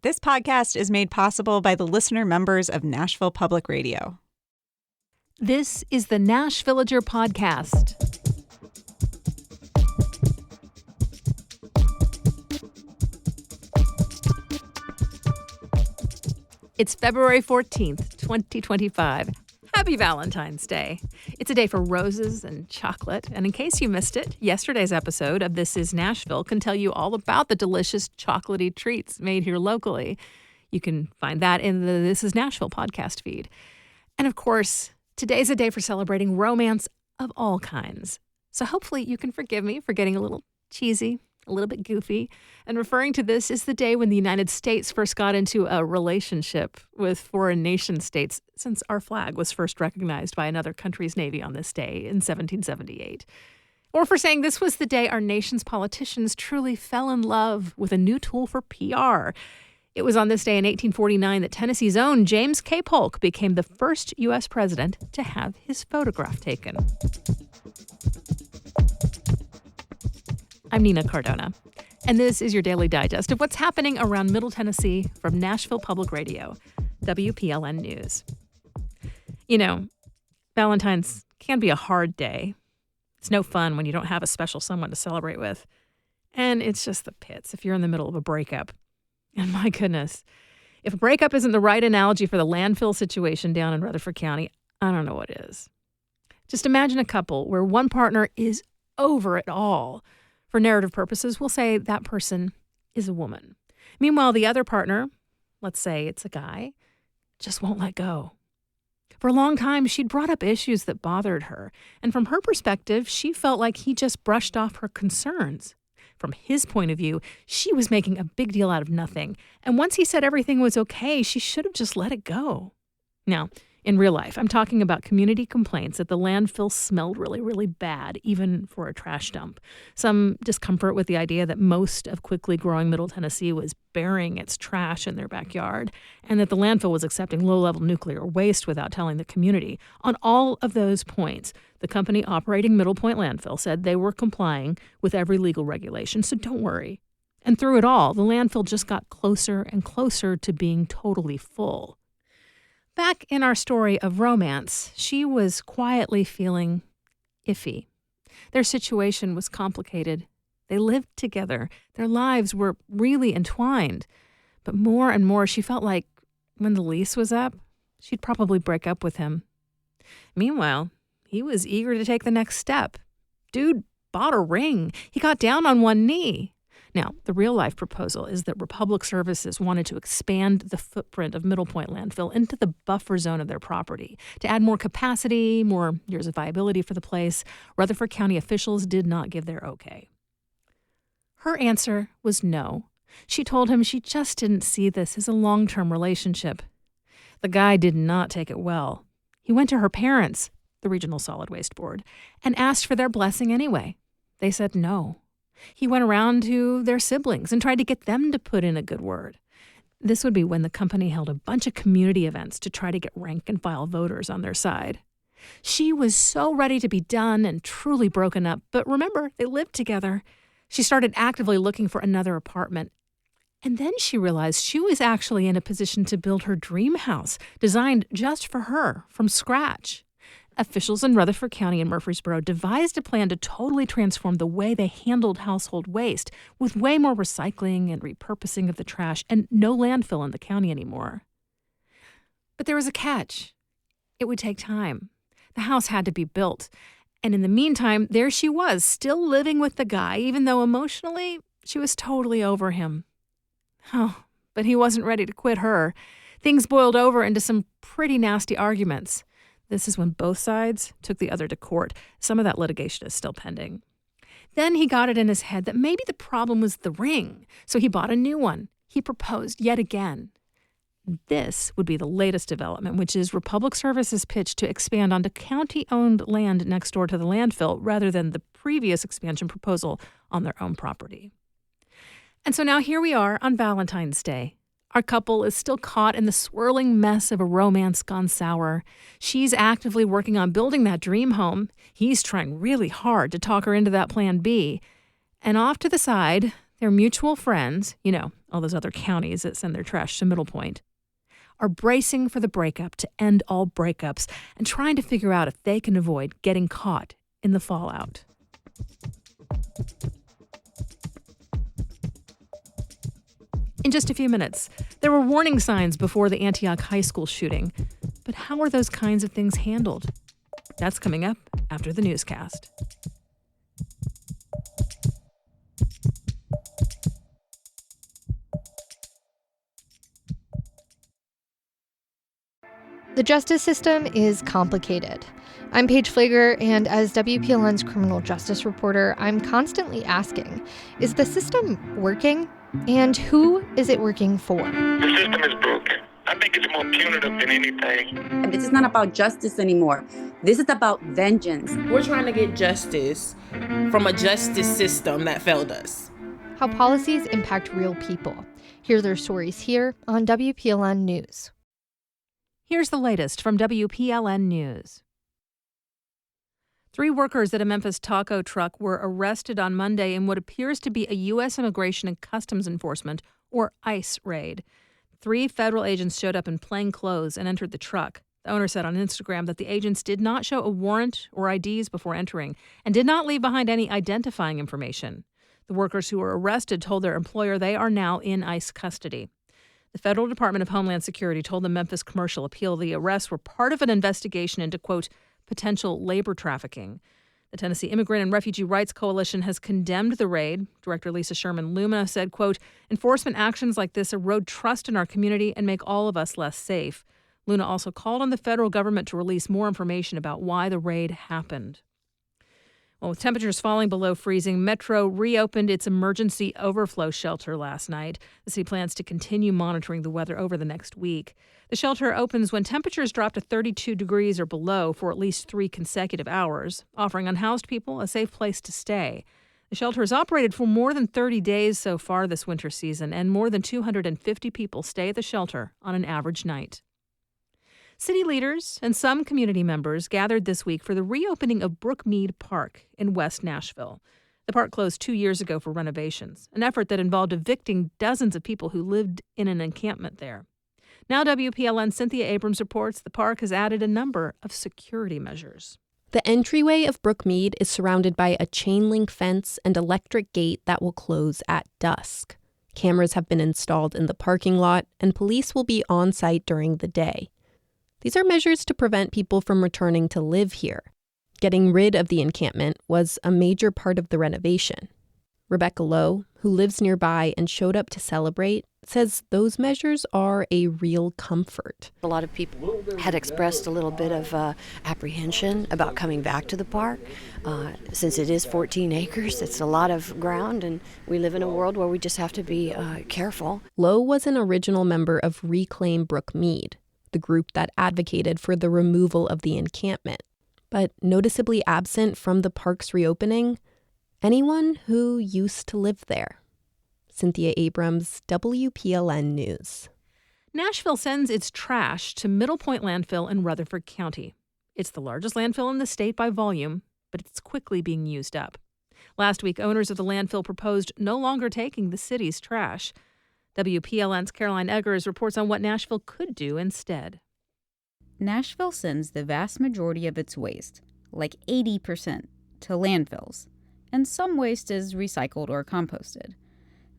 This podcast is made possible by the listener members of Nashville Public Radio. This is the Nash Villager Podcast. It's February 14th, 2025. Happy Valentine's Day. It's a day for roses and chocolate. And in case you missed it, yesterday's episode of This is Nashville can tell you all about the delicious chocolatey treats made here locally. You can find that in the This is Nashville podcast feed. And of course, today's a day for celebrating romance of all kinds. So hopefully you can forgive me for getting a little cheesy, a little bit goofy, and referring to this as the day when the United States first got into a relationship with foreign nation states, since our flag was first recognized by another country's navy on this day in 1778. Or for saying this was the day our nation's politicians truly fell in love with a new tool for PR. It was on this day in 1849 that Tennessee's own James K. Polk became the first U.S. president to have his photograph taken. I'm Nina Cardona, and this is your daily digest of what's happening around Middle Tennessee from Nashville Public Radio, WPLN News. You know, Valentine's can be a hard day. It's no fun when you don't have a special someone to celebrate with. And it's just the pits if you're in the middle of a breakup. And my goodness, if a breakup isn't the right analogy for the landfill situation down in Rutherford County, I don't know what is. Just imagine a couple where one partner is over it all. For narrative purposes, we'll say that person is a woman. Meanwhile, the other partner, let's say it's a guy, just won't let go. For a long time, she'd brought up issues that bothered her. And from her perspective, she felt like he just brushed off her concerns. From his point of view, she was making a big deal out of nothing. And once he said everything was okay, she should have just let it go. Now, in real life, I'm talking about community complaints that the landfill smelled really, really bad, even for a trash dump. Some discomfort with the idea that most of quickly growing Middle Tennessee was burying its trash in their backyard, and that the landfill was accepting low-level nuclear waste without telling the community. On all of those points, the company operating Middle Point Landfill said they were complying with every legal regulation, so don't worry. And through it all, the landfill just got closer and closer to being totally full. Back in our story of romance, she was quietly feeling iffy. Their situation was complicated. They lived together. Their lives were really entwined. But more and more, she felt like when the lease was up, she'd probably break up with him. Meanwhile, he was eager to take the next step. Dude bought a ring. He got down on one knee. Now, the real-life proposal is that Republic Services wanted to expand the footprint of Middle Point Landfill into the buffer zone of their property to add more capacity, more years of viability for the place. Rutherford County officials did not give their okay. Her answer was no. She told him she just didn't see this as a long-term relationship. The guy did not take it well. He went to her parents, the Regional Solid Waste Board, and asked for their blessing anyway. They said no. He went around to their siblings and tried to get them to put in a good word. This would be when the company held a bunch of community events to try to get rank and file voters on their side. She was so ready to be done and truly broken up, but remember, they lived together. She started actively looking for another apartment. And then she realized she was actually in a position to build her dream house, designed just for her, from scratch. Officials in Rutherford County and Murfreesboro devised a plan to totally transform the way they handled household waste, with way more recycling and repurposing of the trash and no landfill in the county anymore. But there was a catch. It would take time. The house had to be built. And in the meantime, there she was, still living with the guy, even though emotionally she was totally over him. Oh, but he wasn't ready to quit her. Things boiled over into some pretty nasty arguments. This is when both sides took the other to court. Some of that litigation is still pending. Then he got it in his head that maybe the problem was the ring, so he bought a new one. He proposed yet again. This would be the latest development, which is Republic Services' pitch to expand onto county-owned land next door to the landfill rather than the previous expansion proposal on their own property. And so now here we are on Valentine's Day. Our couple is still caught in the swirling mess of a romance gone sour. She's actively working on building that dream home. He's trying really hard to talk her into that plan B. And off to the side, their mutual friends, all those other counties that send their trash to Middle Point, are bracing for the breakup to end all breakups and trying to figure out if they can avoid getting caught in the fallout. In just a few minutes, there were warning signs before the Antioch High School shooting. But how are those kinds of things handled? That's coming up after the newscast. The justice system is complicated. I'm Paige Flager, and as WPLN's criminal justice reporter, I'm constantly asking, is the system working? And who is it working for? The system is broken. I think it's more punitive than anything. And this is not about justice anymore. This is about vengeance. We're trying to get justice from a justice system that failed us. How policies impact real people. Hear their stories here on WPLN News. Here's the latest from WPLN News. 3 workers at a Memphis taco truck were arrested on Monday in what appears to be a U.S. Immigration and Customs Enforcement, or ICE, raid. 3 federal agents showed up in plain clothes and entered the truck. The owner said on Instagram that the agents did not show a warrant or IDs before entering and did not leave behind any identifying information. The workers who were arrested told their employer they are now in ICE custody. The Federal Department of Homeland Security told the Memphis Commercial Appeal the arrests were part of an investigation into, quote, potential labor trafficking. The Tennessee Immigrant and Refugee Rights Coalition has condemned the raid. Director Lisa Sherman-Luma said, quote, enforcement actions like this erode trust in our community and make all of us less safe. Luna also called on the federal government to release more information about why the raid happened. Well, with temperatures falling below freezing, Metro reopened its emergency overflow shelter last night. The city plans to continue monitoring the weather over the next week. The shelter opens when temperatures drop to 32 degrees or below for at least 3 consecutive hours, offering unhoused people a safe place to stay. The shelter has operated for more than 30 days so far this winter season, and more than 250 people stay at the shelter on an average night. City leaders and some community members gathered this week for the reopening of Brookmead Park in West Nashville. The park closed 2 years ago for renovations, an effort that involved evicting dozens of people who lived in an encampment there. Now WPLN Cynthia Abrams reports the park has added a number of security measures. The entryway of Brookmead is surrounded by a chain-link fence and electric gate that will close at dusk. Cameras have been installed in the parking lot, and police will be on site during the day. These are measures to prevent people from returning to live here. Getting rid of the encampment was a major part of the renovation. Rebecca Lowe, who lives nearby and showed up to celebrate, says those measures are a real comfort. A lot of people had expressed a little bit of apprehension about coming back to the park. Since it is 14 acres, it's a lot of ground, and we live in a world where we just have to be careful. Lowe was an original member of Reclaim Brookmead, the group that advocated for the removal of the encampment. But noticeably absent from the park's reopening, anyone who used to live there. Cynthia Abrams, WPLN News. Nashville sends its trash to Middle Point Landfill in Rutherford County. It's the largest landfill in the state by volume, but it's quickly being used up. Last week, owners of the landfill proposed no longer taking the city's trash. WPLN's Caroline Eggers reports on what Nashville could do instead. Nashville sends the vast majority of its waste, like 80%, to landfills, and some waste is recycled or composted.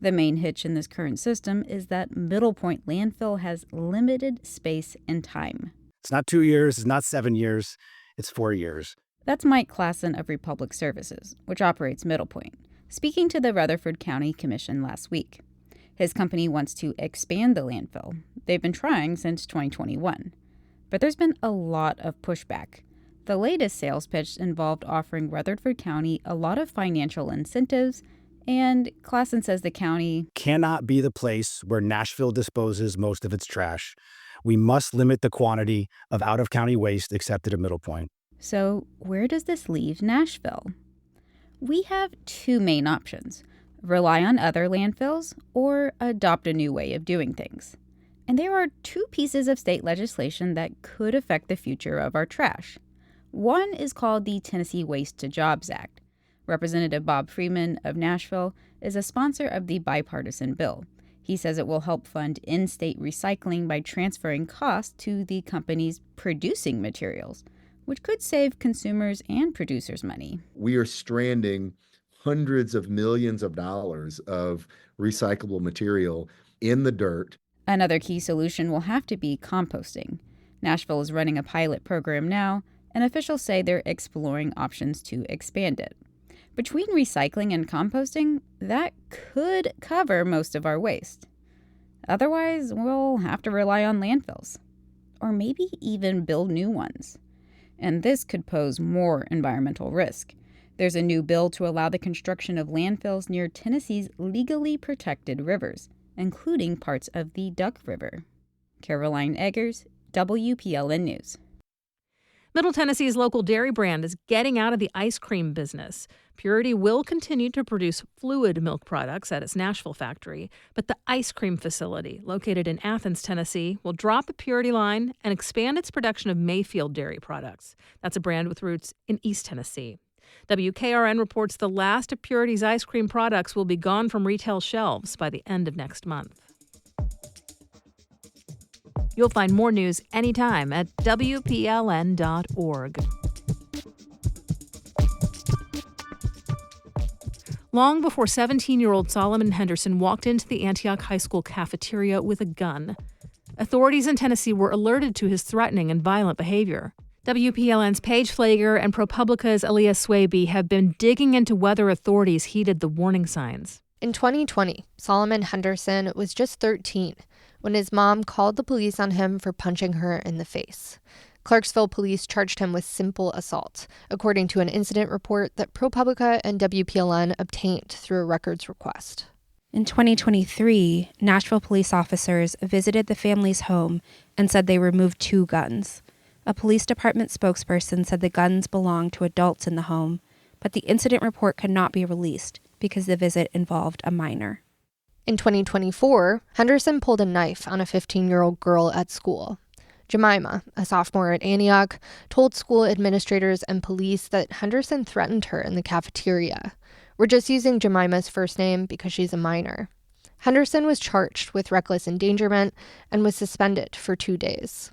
The main hitch in this current system is that Middle Point Landfill has limited space and time. It's not 2 years, it's not 7 years, it's 4 years. That's Mike Klassen of Republic Services, which operates Middle Point, speaking to the Rutherford County Commission last week. His company wants to expand the landfill. They've been trying since 2021. But there's been a lot of pushback. The latest sales pitch involved offering Rutherford County a lot of financial incentives, and Klassen says the county cannot be the place where Nashville disposes most of its trash. We must limit the quantity of out-of-county waste accepted at Middle Point. So where does this leave Nashville? We have 2 main options: rely on other landfills or adopt a new way of doing things. And there are 2 pieces of state legislation that could affect the future of our trash. One is called the Tennessee Waste to Jobs Act. Representative Bob Freeman of Nashville is a sponsor of the bipartisan bill. He says it will help fund in-state recycling by transferring costs to the companies producing materials, which could save consumers and producers money. We are stranding hundreds of millions of dollars of recyclable material in the dirt. Another key solution will have to be composting. Nashville is running a pilot program now, and officials say they're exploring options to expand it. Between recycling and composting, that could cover most of our waste. Otherwise, we'll have to rely on landfills, or maybe even build new ones. And this could pose more environmental risk. There's a new bill to allow the construction of landfills near Tennessee's legally protected rivers, including parts of the Duck River. Caroline Eggers, WPLN News. Middle Tennessee's local dairy brand is getting out of the ice cream business. Purity will continue to produce fluid milk products at its Nashville factory, but the ice cream facility, located in Athens, Tennessee, will drop the Purity line and expand its production of Mayfield dairy products. That's a brand with roots in East Tennessee. WKRN reports the last of Purity's ice cream products will be gone from retail shelves by the end of next month. You'll find more news anytime at WPLN.org. Long before 17-year-old Solomon Henderson walked into the Antioch High School cafeteria with a gun, authorities in Tennessee were alerted to his threatening and violent behavior. WPLN's Paige Flager and ProPublica's Aaliyah Swaby have been digging into whether authorities heeded the warning signs. In 2020, Solomon Henderson was just 13 when his mom called the police on him for punching her in the face. Clarksville police charged him with simple assault, according to an incident report that ProPublica and WPLN obtained through a records request. In 2023, Nashville police officers visited the family's home and said they removed 2 guns. A police department spokesperson said the guns belonged to adults in the home, but the incident report could not be released because the visit involved a minor. In 2024, Henderson pulled a knife on a 15-year-old girl at school. Jemima, a sophomore at Antioch, told school administrators and police that Henderson threatened her in the cafeteria. We're just using Jemima's first name because she's a minor. Henderson was charged with reckless endangerment and was suspended for 2 days.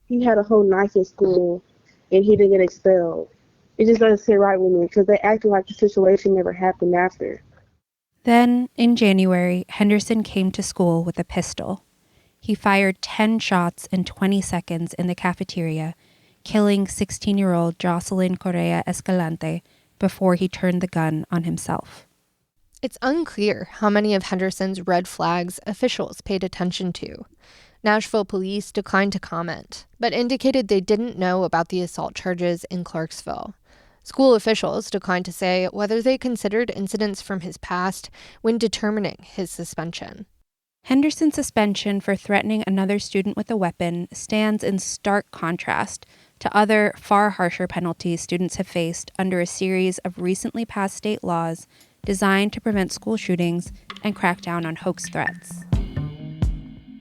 He had a whole knife in school, and he didn't get expelled. It just doesn't sit right with me because they acted like the situation never happened after. Then, in January, Henderson came to school with a pistol. He fired 10 shots in 20 seconds in the cafeteria, killing 16-year-old Jocelyn Correa Escalante before he turned the gun on himself. It's unclear how many of Henderson's red flags officials paid attention to. Nashville police declined to comment, but indicated they didn't know about the assault charges in Clarksville. School officials declined to say whether they considered incidents from his past when determining his suspension. Henderson's suspension for threatening another student with a weapon stands in stark contrast to other, far harsher penalties students have faced under a series of recently passed state laws designed to prevent school shootings and crack down on hoax threats.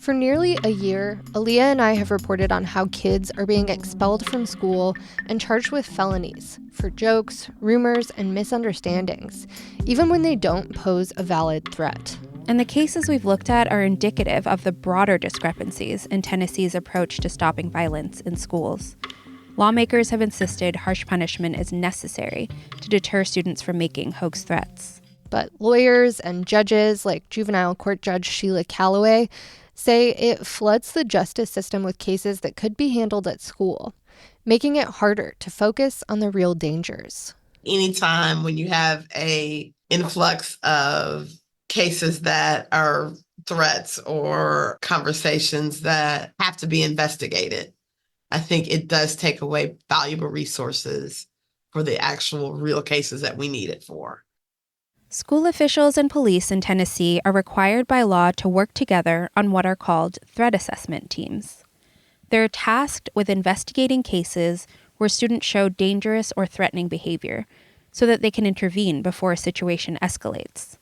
For nearly a year, Aaliyah and I have reported on how kids are being expelled from school and charged with felonies for jokes, rumors, and misunderstandings, even when they don't pose a valid threat. And the cases we've looked at are indicative of the broader discrepancies in Tennessee's approach to stopping violence in schools. Lawmakers have insisted harsh punishment is necessary to deter students from making hoax threats. But lawyers and judges, like juvenile court judge Sheila Calloway, say it floods the justice system with cases that could be handled at school, making it harder to focus on the real dangers. Anytime when you have an influx of cases that are threats or conversations that have to be investigated, I think it does take away valuable resources for the actual real cases that we need it for. School officials and police in Tennessee are required by law to work together on what are called threat assessment teams. They're tasked with investigating cases where students show dangerous or threatening behavior so that they can intervene before a situation escalates.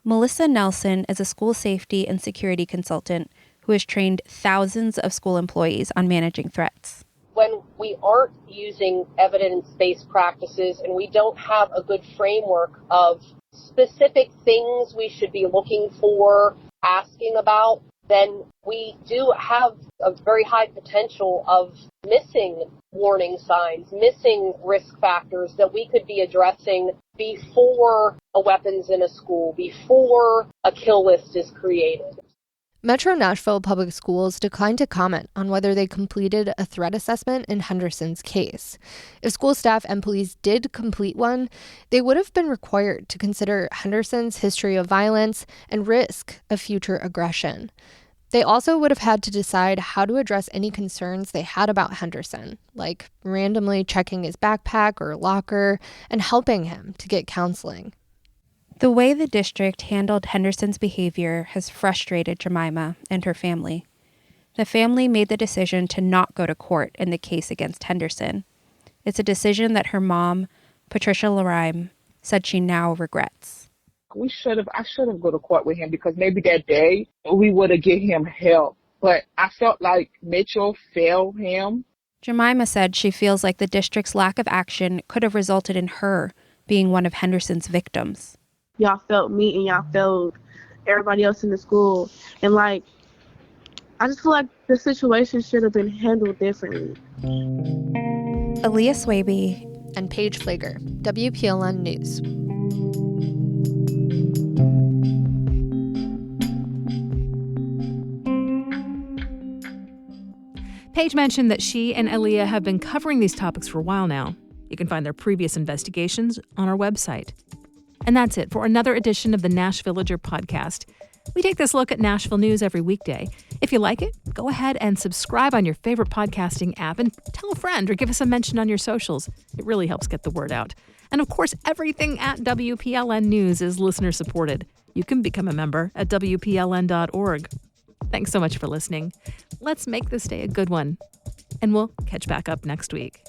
Melissa Nelson is a school safety and security consultant who has trained thousands of school employees on managing threats. When we aren't using evidence-based practices and we don't have a good framework of specific things we should be looking for asking about, then we do have a very high potential of missing warning signs, missing risk factors that we could be addressing before a weapon's in a school, before a kill list is created. Metro Nashville Public Schools declined to comment on whether they completed a threat assessment in Henderson's case. If school staff and police did complete one, they would have been required to consider Henderson's history of violence and risk of future aggression. They also would have had to decide how to address any concerns they had about Henderson, like randomly checking his backpack or locker and helping him to get counseling. The way the district handled Henderson's behavior has frustrated Jemima and her family. The family made the decision to not go to court in the case against Henderson. It's a decision that her mom, Patricia Larime, said she now regrets. I should have gone to court with him because maybe that day we would have given him help. But I felt like Mitchell failed him. Jemima said she feels like the district's lack of action could have resulted in her being one of Henderson's victims. Y'all felt me and y'all felt everybody else in the school. And I just feel like the situation should have been handled differently. Aaliyah Swaby and Paige Flager, WPLN News. Paige mentioned that she and Aaliyah have been covering these topics for a while now. You can find their previous investigations on our website. And that's it for another edition of the Nash Villager podcast. We take this look at Nashville news every weekday. If you like it, go ahead and subscribe on your favorite podcasting app and tell a friend or give us a mention on your socials. It really helps get the word out. And of course, everything at WPLN News is listener supported. You can become a member at WPLN.org. Thanks so much for listening. Let's make this day a good one. And we'll catch back up next week.